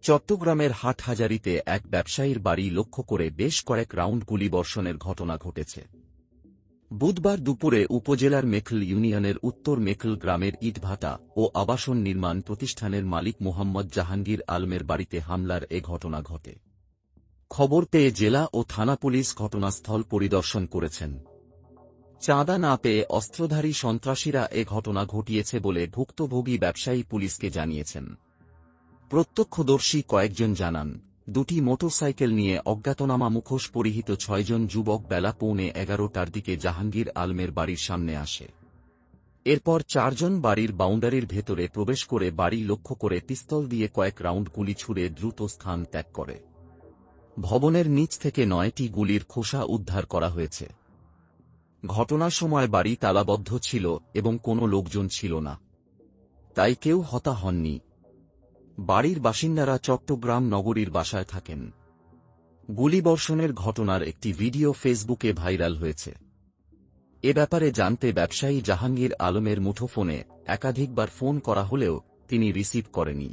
চট্টগ্রামের হাটহাজারীতে এক ব্যবসায়ীর বাড়ি লক্ষ্য করে বেশ কয়েক রাউন্ড গুলিবর্ষণের ঘটনা ঘটেছে। বুধবার দুপুরে উপজেলার মেখল ইউনিয়নের উত্তর মেখল গ্রামের ইটভাটা ও আবাসন নির্মাণ প্রতিষ্ঠানের মালিক মোহাম্মদ জাহাঙ্গীর আলমের বাড়িতে হামলার এ ঘটনা ঘটে। খবর পেয়ে জেলা ও থানা পুলিশ ঘটনাস্থল পরিদর্শন করেছেন। চাঁদা না পেয়ে অস্ত্রধারী সন্ত্রাসীরা এ ঘটনা ঘটিয়েছে বলে ভুক্তভোগী ব্যবসায়ী পুলিশকে জানিয়েছেন। প্রত্যক্ষদর্শী কয়েকজন জানান, দুটি মোটরসাইকেল নিয়ে অজ্ঞাতনামা মুখোশ পরিহিত ৬ জন যুবক বেলা 11:15টার দিকে জাহাঙ্গীর আলমের বাড়ির সামনে আসে। এরপর ৪ জন বাড়ির বাউন্ডারির ভেতরে প্রবেশ করে বাড়ি লক্ষ্য করে পিস্তল দিয়ে কয়েক রাউন্ড গুলি ছুড়ে দ্রুত স্থান ত্যাগ করে। ভবনের নিচ থেকে ৯টি গুলির খোসা উদ্ধার করা হয়েছে। ঘটনার সময় বাড়ি তালাবদ্ধ ছিল এবং কোনো লোকজন ছিল না, তাই কেউ হতা হননি। বাড়ির বাসিন্দারা চট্টগ্রাম নগরীর বাসায় থাকেন। গুলিবর্ষণের ঘটনার একটি ভিডিও ফেসবুকে ভাইরাল হয়েছে। এ ব্যাপারে জানতে ব্যবসায়ী জাহাঙ্গীর আলমের মুঠোফোনে একাধিকবার ফোন করা হলেও তিনি রিসিভ করেনি।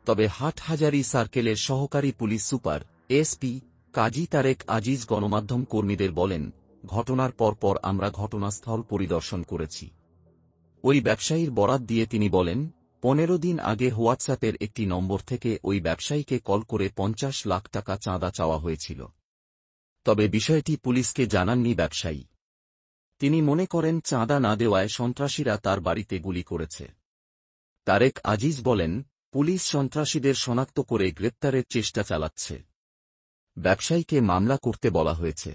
তবে হাটহাজারী সার্কেলের সহকারী পুলিশ সুপার এসপি কাজী তারেক আজিজ গণমাধ্যম কর্মীদের বলেন, ঘটনার পরপর আমরা ঘটনাস্থল পরিদর্শন করেছি। ওই ব্যবসায়ীর বরাত দিয়ে তিনি বলেন, ১৫ দিন আগে হোয়াটসঅ্যাপের একটি নম্বর থেকে ওই ব্যবসায়ীকে কল করে ৫০ লাখ টাকা চাঁদা চাওয়া হয়েছিল। তবে বিষয়টি পুলিশকে জানাননি ব্যবসায়ী। তিনি মনে করেন চাঁদা না দেওয়ায় সন্ত্রাসীরা তার বাড়িতে গুলি করেছে। তারেক আজিজ বলেন, পুলিশ সন্ত্রাসীদের শনাক্ত করে গ্রেপ্তারের চেষ্টা চালাচ্ছে। ব্যবসায়ীকে মামলা করতে বলা হয়েছে।